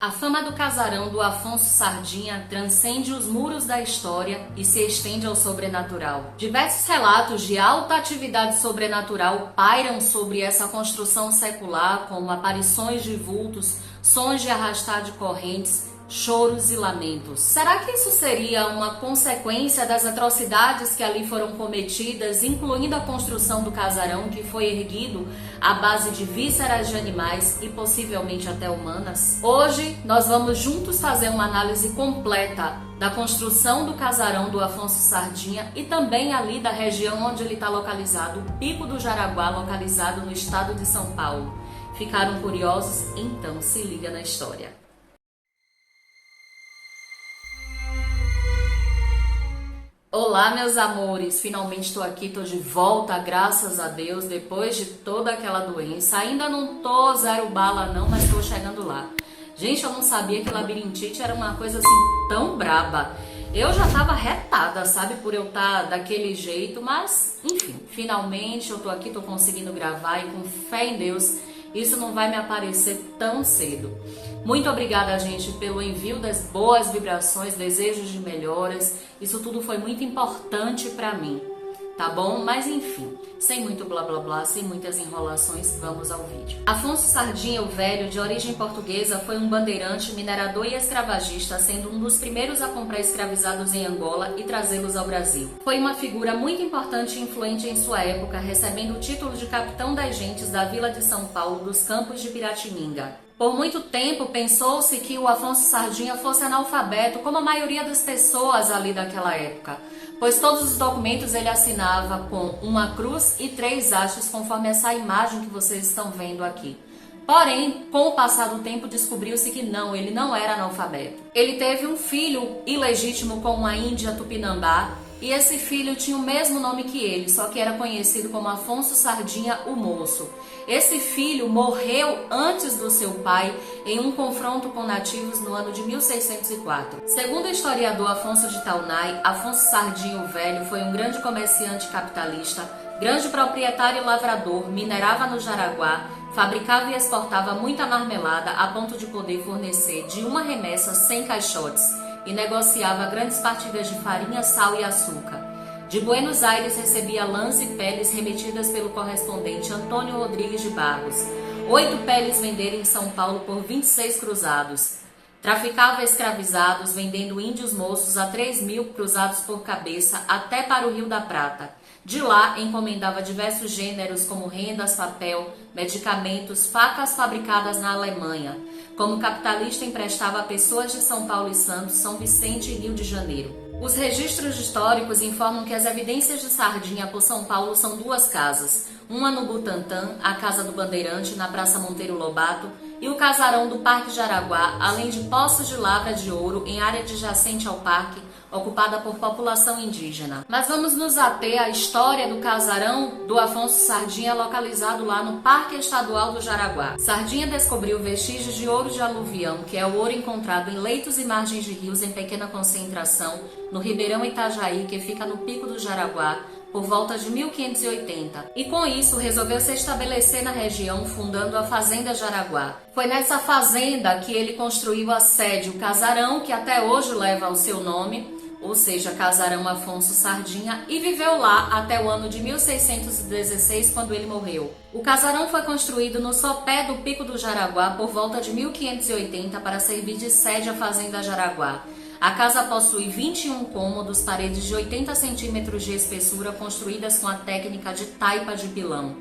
A fama do casarão do Afonso Sardinha transcende os muros da história e se estende ao sobrenatural. Diversos relatos de alta atividade sobrenatural pairam sobre essa construção secular, como aparições de vultos, sons de arrastar de correntes, choros e lamentos. Será que isso seria uma consequência das atrocidades que ali foram cometidas, incluindo a construção do casarão, que foi erguido à base de vísceras de animais e possivelmente até humanas? Hoje nós vamos juntos fazer uma análise completa da construção do casarão do Afonso Sardinha e também ali da região onde ele está localizado, o Pico do Jaraguá, localizado no estado de São Paulo. Ficaram curiosos? Então se liga na história. Olá, meus amores! Finalmente estou aqui, estou de volta, graças a Deus, depois de toda aquela doença. Ainda não tô zero bala não, mas estou chegando lá. Gente, eu não sabia que labirintite era uma coisa assim tão braba. Eu já tava retada, sabe, por eu estar daquele jeito, mas enfim, finalmente eu tô aqui, tô conseguindo gravar e com fé em Deus, isso não vai me aparecer tão cedo. Muito obrigada, gente, pelo envio das boas vibrações, desejos de melhoras. Isso tudo foi muito importante pra mim, tá bom? Mas enfim, sem muito blá blá blá, sem muitas enrolações, vamos ao vídeo. Afonso Sardinha o Velho, de origem portuguesa, foi um bandeirante, minerador e escravagista, sendo um dos primeiros a comprar escravizados em Angola e trazê-los ao Brasil. Foi uma figura muito importante e influente em sua época, recebendo o título de capitão das gentes da Vila de São Paulo, dos Campos de Piratininga. Por muito tempo pensou-se que o Afonso Sardinha fosse analfabeto, como a maioria das pessoas ali daquela época, pois todos os documentos ele assinava com uma cruz e 3 hastes, conforme essa imagem que vocês estão vendo aqui. Porém, com o passar do tempo, descobriu-se que não, ele não era analfabeto. Ele teve um filho ilegítimo com uma índia tupinambá, e esse filho tinha o mesmo nome que ele, só que era conhecido como Afonso Sardinha o Moço. Esse filho morreu antes do seu pai em um confronto com nativos no ano de 1604. Segundo o historiador Afonso de Taunay, Afonso Sardinha o Velho foi um grande comerciante capitalista, grande proprietário e lavrador, minerava no Jaraguá, fabricava e exportava muita marmelada a ponto de poder fornecer de uma remessa 100 caixotes e negociava grandes partidas de farinha, sal e açúcar. De Buenos Aires recebia lãs e peles remetidas pelo correspondente Antônio Rodrigues de Barros. 8 peles venderam em São Paulo por 26 cruzados. Traficava escravizados, vendendo índios moços a 3.000 cruzados por cabeça até para o Rio da Prata. De lá, encomendava diversos gêneros como rendas, papel, medicamentos, facas fabricadas na Alemanha. Como capitalista, emprestava a pessoas de São Paulo e Santos, São Vicente e Rio de Janeiro. Os registros históricos informam que as evidências de Sardinha por São Paulo são 2 casas. Uma no Butantã, a Casa do Bandeirante, na Praça Monteiro Lobato, e o casarão do Parque Jaraguá, além de poços de lavra de ouro em área adjacente ao parque, ocupada por população indígena. Mas vamos nos ater à história do casarão do Afonso Sardinha, localizado lá no Parque Estadual do Jaraguá. Sardinha descobriu vestígios de ouro de aluvião, que é o ouro encontrado em leitos e margens de rios em pequena concentração, no Ribeirão Itajaí, que fica no Pico do Jaraguá, por volta de 1580, e com isso resolveu se estabelecer na região, fundando a Fazenda Jaraguá. Foi nessa fazenda que ele construiu a sede, o casarão, que até hoje leva o seu nome, ou seja, Casarão Afonso Sardinha, e viveu lá até o ano de 1616, quando ele morreu. O casarão foi construído no sopé do Pico do Jaraguá por volta de 1580 para servir de sede à Fazenda Jaraguá. A casa possui 21 cômodos, paredes de 80 centímetros de espessura, construídas com a técnica de taipa de pilão.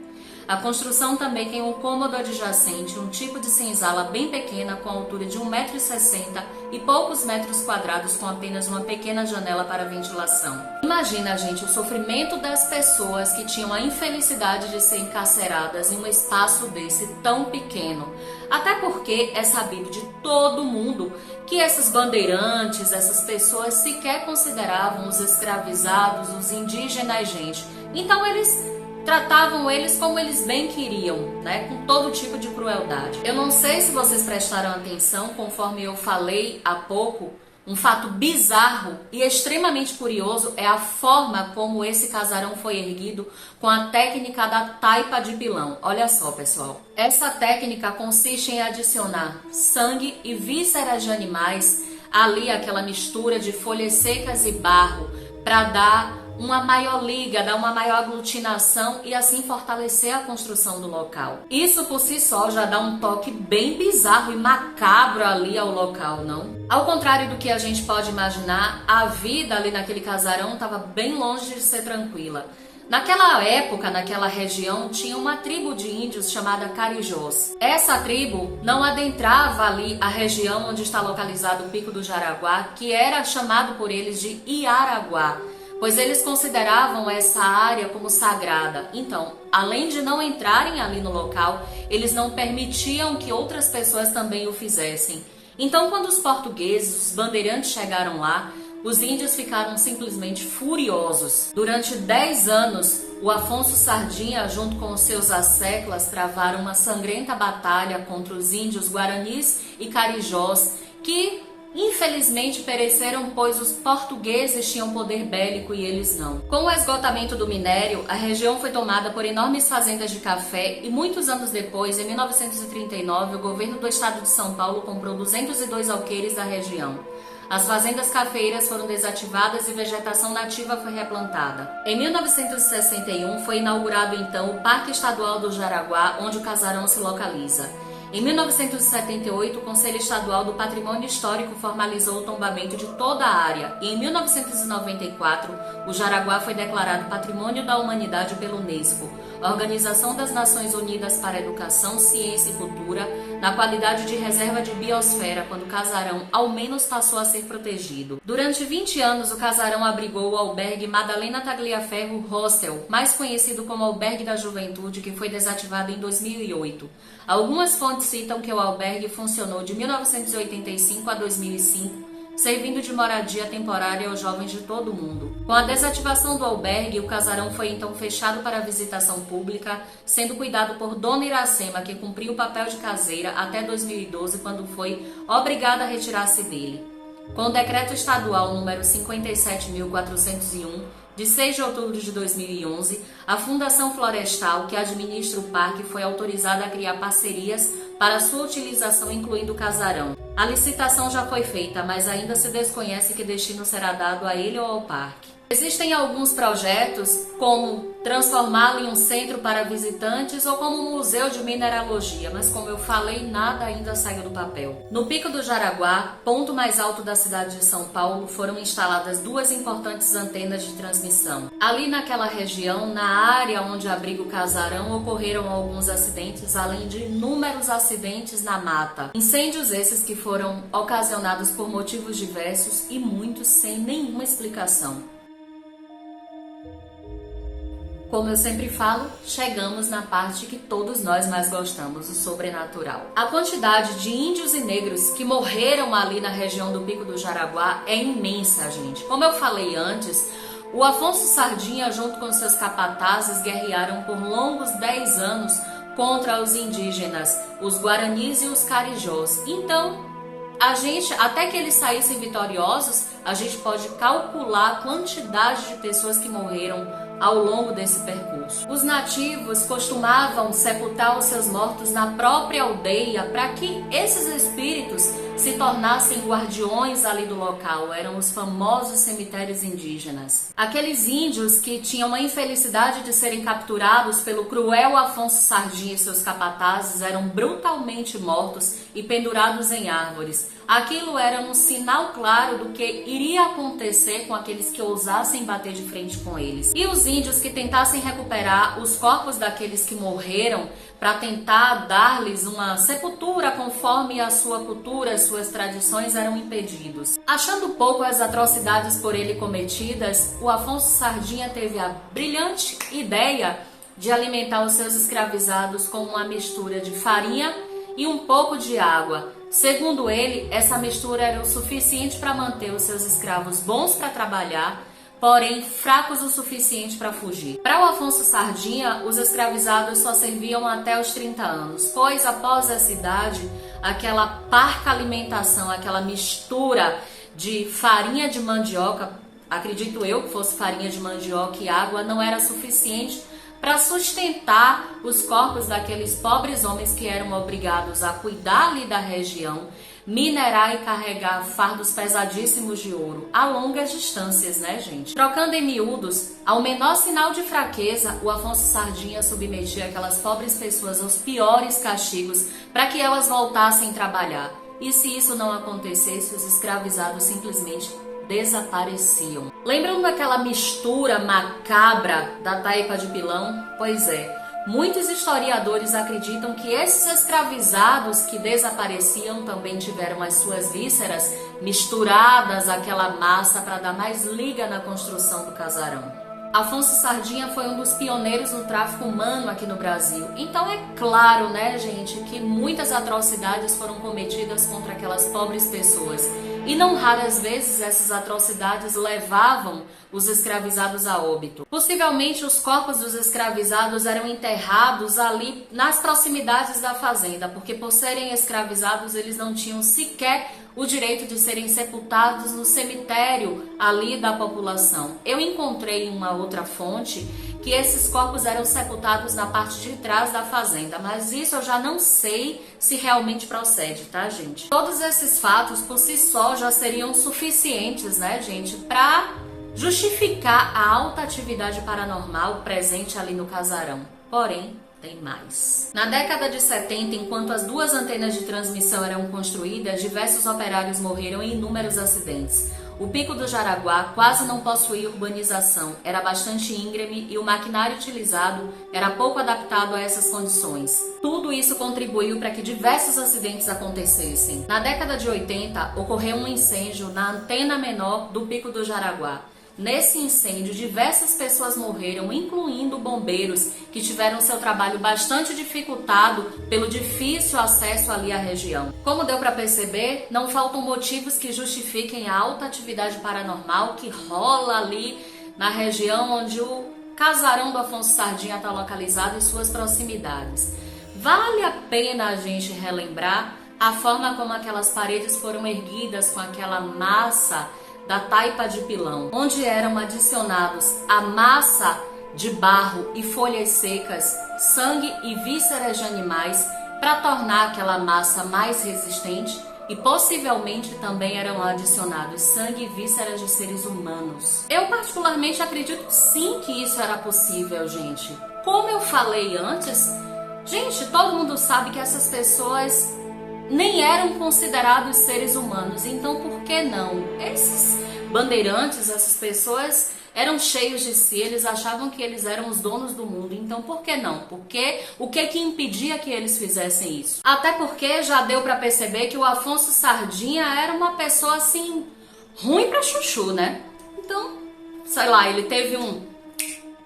A construção também tem um cômodo adjacente, um tipo de senzala bem pequena com altura de 1,60 m e poucos metros quadrados, com apenas uma pequena janela para ventilação. Imagina, gente, o sofrimento das pessoas que tinham a infelicidade de ser encarceradas em um espaço desse tão pequeno. Até porque é sabido de todo mundo que esses bandeirantes, essas pessoas sequer consideravam os escravizados, os indígenas, gente. Então eles tratavam eles como eles bem queriam, né? Com todo tipo de crueldade. Eu não sei se vocês prestaram atenção, conforme eu falei há pouco, Um fato bizarro e extremamente curioso é a forma como esse casarão foi erguido com a técnica da taipa de pilão. Olha só, pessoal. Essa técnica consiste em adicionar sangue e vísceras de animais, ali aquela mistura de folhas secas e barro, para dar uma maior liga, dar uma maior aglutinação e assim fortalecer a construção do local. Isso por si só já dá um toque bem bizarro e macabro ali ao local, não? Ao contrário do que a gente pode imaginar, a vida ali naquele casarão estava bem longe de ser tranquila. Naquela época, naquela região, tinha uma tribo de índios chamada Carijós. Essa tribo não adentrava ali a região onde está localizado o Pico do Jaraguá, que era chamado por eles de Iaraguá, pois eles consideravam essa área como sagrada. Então, além de não entrarem ali no local, eles não permitiam que outras pessoas também o fizessem. Então, quando os portugueses, os bandeirantes chegaram lá, os índios ficaram simplesmente furiosos. Durante 10 anos, o Afonso Sardinha, junto com os seus asseclas, travaram uma sangrenta batalha contra os índios guaranis e carijós, que infelizmente pereceram, pois os portugueses tinham poder bélico e eles não. Com o esgotamento do minério, a região foi tomada por enormes fazendas de café e muitos anos depois, em 1939, o governo do estado de São Paulo comprou 202 alqueires da região. As fazendas cafeeiras foram desativadas e vegetação nativa foi replantada. Em 1961 foi inaugurado então o Parque Estadual do Jaraguá, onde o casarão se localiza. Em 1978, o Conselho Estadual do Patrimônio Histórico formalizou o tombamento de toda a área e em 1994, o Jaraguá foi declarado Patrimônio da Humanidade pela Unesco, Organização das Nações Unidas para a Educação, Ciência e Cultura, na qualidade de reserva de biosfera, quando o casarão ao menos passou a ser protegido. Durante 20 anos, o casarão abrigou o albergue Madalena Tagliaferro Hostel, mais conhecido como Albergue da Juventude, que foi desativado em 2008. Algumas fontes citam que o albergue funcionou de 1985 a 2005, servindo de moradia temporária aos jovens de todo o mundo. Com a desativação do albergue, o casarão foi então fechado para visitação pública, sendo cuidado por Dona Iracema, que cumpriu o papel de caseira até 2012, quando foi obrigada a retirar-se dele. Com o decreto estadual número 57.401, de 6 de outubro de 2011, a Fundação Florestal, que administra o parque, foi autorizada a criar parcerias para sua utilização, incluindo o casarão. A licitação já foi feita, mas ainda se desconhece que destino será dado a ele ou ao parque. Existem alguns projetos, como transformá-lo em um centro para visitantes ou como um museu de mineralogia, mas como eu falei, nada ainda saiu do papel. No Pico do Jaraguá, ponto mais alto da cidade de São Paulo, foram instaladas 2 importantes antenas de transmissão. Ali naquela região, na área onde abriga o casarão, ocorreram alguns acidentes, além de inúmeros acidentes na mata. Incêndios esses que foram ocasionados por motivos diversos e muitos sem nenhuma explicação. Como eu sempre falo, chegamos na parte que todos nós mais gostamos, o sobrenatural. A quantidade de índios e negros que morreram ali na região do Pico do Jaraguá é imensa, gente. Como eu falei antes, o Afonso Sardinha, junto com seus capatazes, guerrearam por longos 10 anos contra os indígenas, os guaranis e os carijós. Então, até que eles saíssem vitoriosos, a gente pode calcular a quantidade de pessoas que morreram ao longo desse percurso. Os nativos costumavam sepultar os seus mortos na própria aldeia para que esses espíritos se tornassem guardiões ali do local. Eram os famosos cemitérios indígenas. Aqueles índios que tinham a infelicidade de serem capturados pelo cruel Afonso Sardinha e seus capatazes eram brutalmente mortos e pendurados em árvores. Aquilo era um sinal claro do que iria acontecer com aqueles que ousassem bater de frente com eles. E os índios que tentassem recuperar os corpos daqueles que morreram para tentar dar-lhes uma sepultura conforme a sua cultura, as suas tradições, eram impedidos. Achando pouco as atrocidades por ele cometidas, o Afonso Sardinha teve a brilhante ideia de alimentar os seus escravizados com uma mistura de farinha e um pouco de água. Segundo ele, essa mistura era o suficiente para manter os seus escravos bons para trabalhar, porém fracos o suficiente para fugir. Para o Afonso Sardinha, os escravizados só serviam até os 30 anos, pois após essa idade, aquela parca alimentação, aquela mistura de farinha de mandioca, acredito eu que fosse farinha de mandioca e água, não era suficiente para sustentar os corpos daqueles pobres homens que eram obrigados a cuidar ali da região, minerar e carregar fardos pesadíssimos de ouro a longas distâncias, né, gente? Trocando em miúdos, ao menor sinal de fraqueza, o Afonso Sardinha submetia aquelas pobres pessoas aos piores castigos para que elas voltassem a trabalhar. E se isso não acontecesse, os escravizados simplesmente desapareciam. Lembram daquela mistura macabra da taipa de pilão? Pois é, muitos historiadores acreditam que esses escravizados que desapareciam também tiveram as suas vísceras misturadas àquela massa para dar mais liga na construção do casarão. Afonso Sardinha foi um dos pioneiros no tráfico humano aqui no Brasil. Então é claro, né, gente, que muitas atrocidades foram cometidas contra aquelas pobres pessoas. E não raras vezes essas atrocidades levavam os escravizados a óbito. Possivelmente os corpos dos escravizados eram enterrados ali nas proximidades da fazenda, porque por serem escravizados eles não tinham sequer o direito de serem sepultados no cemitério ali da população. Eu encontrei em uma outra fonte que esses corpos eram sepultados na parte de trás da fazenda, mas isso eu já não sei se realmente procede, tá, gente? Todos esses fatos por si só já seriam suficientes, né, gente, para justificar a alta atividade paranormal presente ali no casarão. Porém, tem mais. Na década de 70, enquanto as duas antenas de transmissão eram construídas, diversos operários morreram em inúmeros acidentes. O Pico do Jaraguá quase não possuía urbanização, era bastante íngreme e o maquinário utilizado era pouco adaptado a essas condições. Tudo isso contribuiu para que diversos acidentes acontecessem. Na década de 80, ocorreu um incêndio na antena menor do Pico do Jaraguá. Nesse incêndio, diversas pessoas morreram, incluindo bombeiros, que tiveram seu trabalho bastante dificultado pelo difícil acesso ali à região. Como deu para perceber, não faltam motivos que justifiquem a alta atividade paranormal que rola ali na região onde o casarão do Afonso Sardinha está localizado e suas proximidades. Vale a pena a gente relembrar a forma como aquelas paredes foram erguidas com aquela massa da taipa de pilão, onde eram adicionados a massa de barro e folhas secas, sangue e vísceras de animais para tornar aquela massa mais resistente, e possivelmente também eram adicionados sangue e vísceras de seres humanos. Eu particularmente acredito sim que isso era possível, gente. Como eu falei antes, gente, todo mundo sabe que essas pessoas nem eram considerados seres humanos, então por que não? Esses bandeirantes, essas pessoas eram cheios de si, eles achavam que eles eram os donos do mundo, então por que não? Porque o que impedia que eles fizessem isso? Até porque já deu para perceber que o Afonso Sardinha era uma pessoa assim, ruim pra chuchu, né? Então, sei lá, ele teve um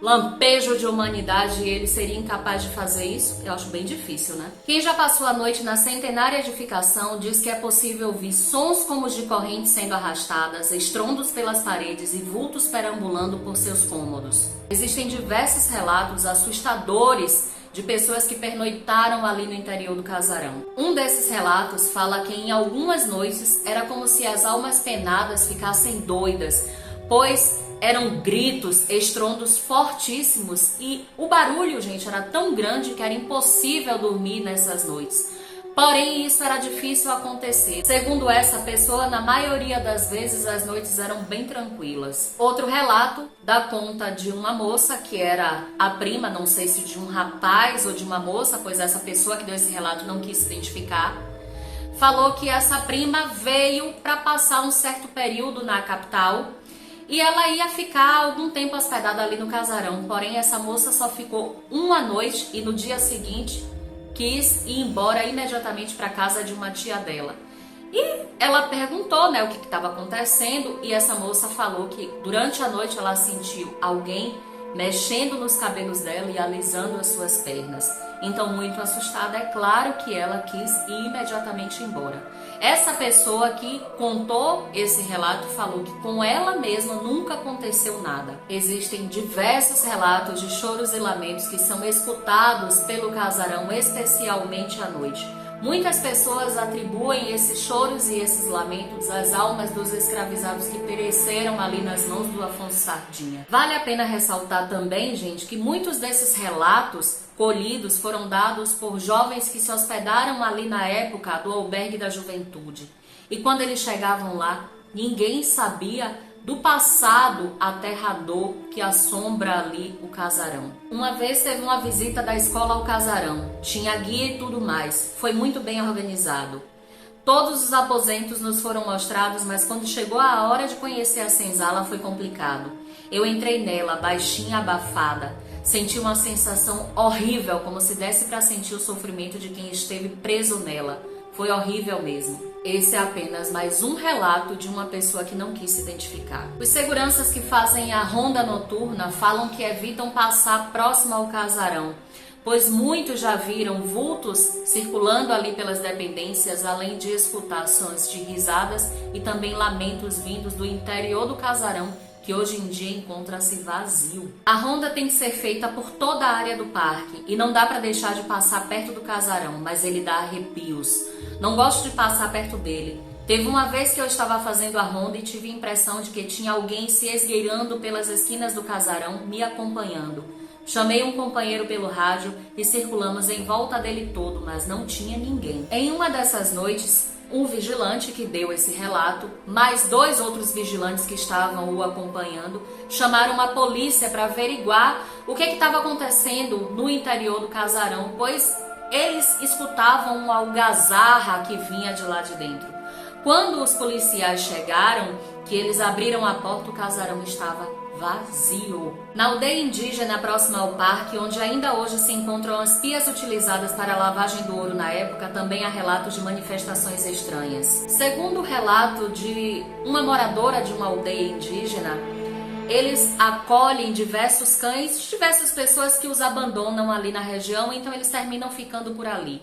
lampejo de humanidade e ele seria incapaz de fazer isso? Eu acho bem difícil, né? Quem já passou a noite na centenária edificação diz que é possível ouvir sons como os de correntes sendo arrastadas, estrondos pelas paredes e vultos perambulando por seus cômodos. Existem diversos relatos assustadores de pessoas que pernoitaram ali no interior do casarão. Um desses relatos fala que em algumas noites era como se as almas penadas ficassem doidas, pois eram gritos, estrondos fortíssimos e o barulho, gente, era tão grande que era impossível dormir nessas noites. Porém, isso era difícil acontecer. Segundo essa pessoa, na maioria das vezes as noites eram bem tranquilas. Outro relato dá conta de uma moça que era a prima, não sei se de um rapaz ou de uma moça, pois essa pessoa que deu esse relato não quis se identificar. Falou que essa prima veio para passar um certo período na capital e ela ia ficar algum tempo hospedada ali no casarão. Porém, essa moça só ficou uma noite e no dia seguinte quis ir embora imediatamente para casa de uma tia dela. E ela perguntou, né, o que estava acontecendo, e essa moça falou que durante a noite ela sentiu alguém mexendo nos cabelos dela e alisando as suas pernas. Então, muito assustada, é claro que ela quis ir imediatamente embora. Essa pessoa que contou esse relato falou que com ela mesma nunca aconteceu nada. Existem diversos relatos de choros e lamentos que são escutados pelo casarão, especialmente à noite. Muitas pessoas atribuem esses choros e esses lamentos às almas dos escravizados que pereceram ali nas mãos do Afonso Sardinha. Vale a pena ressaltar também, gente, que muitos desses relatos colhidos foram dados por jovens que se hospedaram ali na época do Albergue da Juventude. E quando eles chegavam lá, ninguém sabia do passado aterrador que assombra ali o casarão. Uma vez teve uma visita da escola ao casarão, tinha guia e tudo mais, foi muito bem organizado. Todos os aposentos nos foram mostrados, mas quando chegou a hora de conhecer a senzala foi complicado. Eu entrei nela, baixinha, abafada, senti uma sensação horrível, como se desse para sentir o sofrimento de quem esteve preso nela. Foi horrível mesmo. Esse é apenas mais um relato de uma pessoa que não quis se identificar. Os seguranças que fazem a ronda noturna falam que evitam passar próximo ao casarão, pois muitos já viram vultos circulando ali pelas dependências, além de escutar sons de risadas e também lamentos vindos do interior do casarão, que hoje em dia encontra-se vazio. A ronda tem que ser feita por toda a área do parque e não dá para deixar de passar perto do casarão, mas ele dá arrepios. Não gosto de passar perto dele. Teve uma vez que eu estava fazendo a ronda e tive a impressão de que tinha alguém se esgueirando pelas esquinas do casarão, me acompanhando. Chamei um companheiro pelo rádio e circulamos em volta dele todo, mas não tinha ninguém. Em uma dessas noites, um vigilante que deu esse relato, mais 2 outros vigilantes que estavam o acompanhando, chamaram uma polícia para averiguar o que estava acontecendo no interior do casarão, pois eles escutavam uma algazarra que vinha de lá de dentro. Quando os policiais chegaram, que eles abriram a porta, o casarão estava vazio. Na aldeia indígena próxima ao parque, onde ainda hoje se encontram as pias utilizadas para a lavagem do ouro na época, também há relatos de manifestações estranhas. Segundo o relato de uma moradora de uma aldeia indígena, eles acolhem diversos cães, diversas pessoas que os abandonam ali na região, então eles terminam ficando por ali.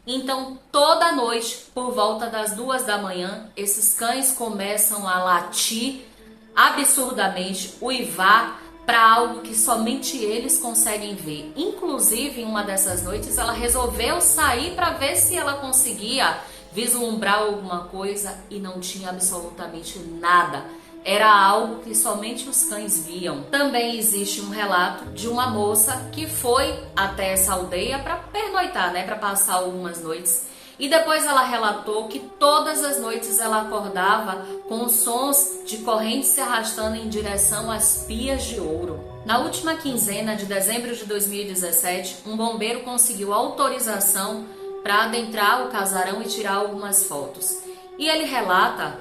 Então, toda noite, por volta das 2 da manhã, esses cães começam a latir absurdamente, uivar para algo que somente eles conseguem ver. Inclusive, em uma dessas noites, ela resolveu sair para ver se ela conseguia vislumbrar alguma coisa e não tinha absolutamente nada. Era algo que somente os cães viam. Também existe um relato de uma moça que foi até essa aldeia para pernoitar, para passar algumas noites. E depois ela relatou que todas as noites ela acordava com sons de correntes se arrastando em direção às pias de ouro. Na última quinzena de dezembro de 2017, um bombeiro conseguiu autorização para adentrar o casarão e tirar algumas fotos. E ele relata,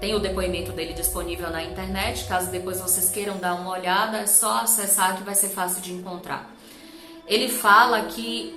tem o depoimento dele disponível na internet, caso depois vocês queiram dar uma olhada, é só acessar que vai ser fácil de encontrar. Ele fala que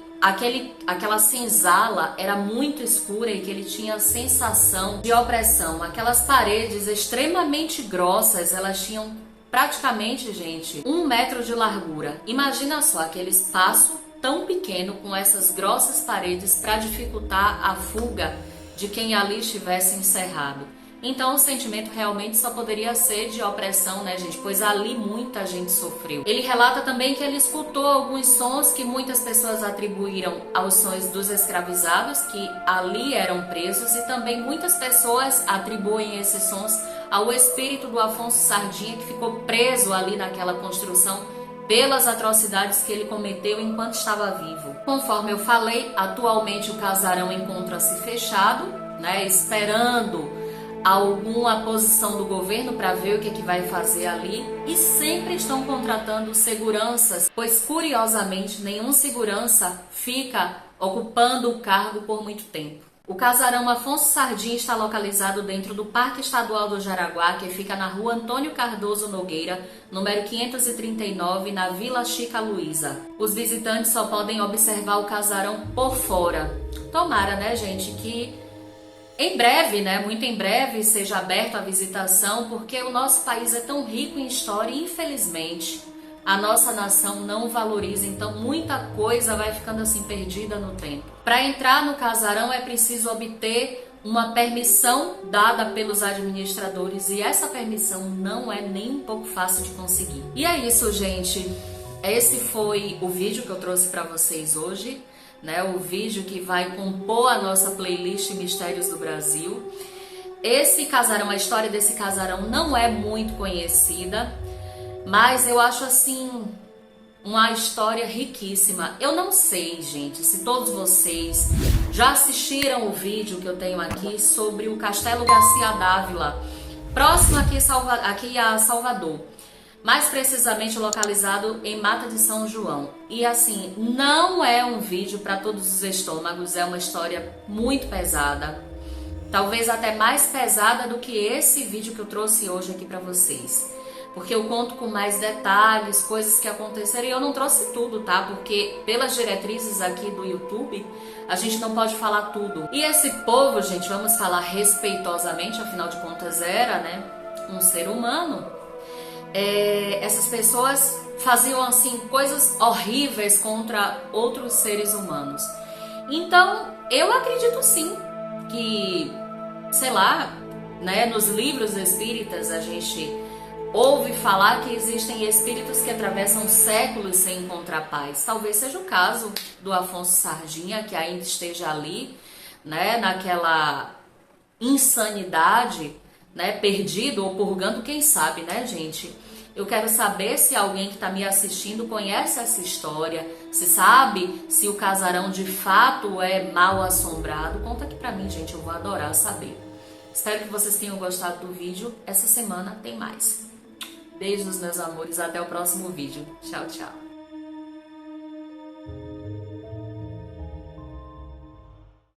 aquela senzala era muito escura e que ele tinha a sensação de opressão. Aquelas paredes extremamente grossas, elas tinham praticamente, gente, 1 metro de largura. Imagina só aquele espaço tão pequeno com essas grossas paredes para dificultar a fuga de quem ali estivesse encerrado. Então o sentimento realmente só poderia ser de opressão, gente? Pois ali muita gente sofreu. Ele relata também que ele escutou alguns sons que muitas pessoas atribuíram aos sons dos escravizados que ali eram presos, e também muitas pessoas atribuem esses sons ao espírito do Afonso Sardinha, que ficou preso ali naquela construção pelas atrocidades que ele cometeu enquanto estava vivo. Conforme eu falei, atualmente o casarão encontra-se fechado, esperando alguma posição do governo para ver o que vai fazer ali, e sempre estão contratando seguranças, pois curiosamente nenhum segurança fica ocupando o cargo por muito tempo. O casarão Afonso Sardinha está localizado dentro do Parque Estadual do Jaraguá, que fica na rua Antônio Cardoso Nogueira, número 539, na Vila Chica Luísa. Os visitantes só podem observar o casarão por fora. Tomara, gente, que em breve, muito em breve, seja aberto a visitação, porque o nosso país é tão rico em história e, infelizmente, a nossa nação não valoriza, então muita coisa vai ficando assim perdida no tempo. Para entrar no casarão é preciso obter uma permissão dada pelos administradores, e essa permissão não é nem um pouco fácil de conseguir. E é isso, gente. Esse foi o vídeo que eu trouxe para vocês hoje. né? O vídeo que vai compor a nossa playlist Mistérios do Brasil. Esse casarão, a história desse casarão não é muito conhecida, mas eu acho assim uma história riquíssima. Eu não sei, gente, se todos vocês já assistiram o vídeo que eu tenho aqui sobre o Castelo Garcia Dávila, próximo aqui a Salvador, mais precisamente localizado em Mata de São João. E assim, não é um vídeo para todos os estômagos, é uma história muito pesada, talvez até mais pesada do que esse vídeo que eu trouxe hoje aqui para vocês. Porque eu conto com mais detalhes, coisas que aconteceram, e eu não trouxe tudo, tá? Porque pelas diretrizes aqui do YouTube, a gente não pode falar tudo. E esse povo, gente, vamos falar respeitosamente, afinal de contas era, né, um ser humano. Essas pessoas faziam, assim, coisas horríveis contra outros seres humanos. Então, eu acredito sim que, sei lá, né, nos livros espíritas a gente ouve falar que existem espíritos que atravessam séculos sem encontrar paz. Talvez seja o caso do Afonso Sardinha, que ainda esteja ali, né, naquela insanidade, né, perdido ou purgando, quem sabe, né, gente? Eu quero saber se alguém que está me assistindo conhece essa história, se sabe se o casarão de fato é mal assombrado. Conta aqui pra mim, gente, eu vou adorar saber. Espero que vocês tenham gostado do vídeo. Essa semana tem mais. Beijos, meus amores. Até o próximo vídeo. Tchau, tchau.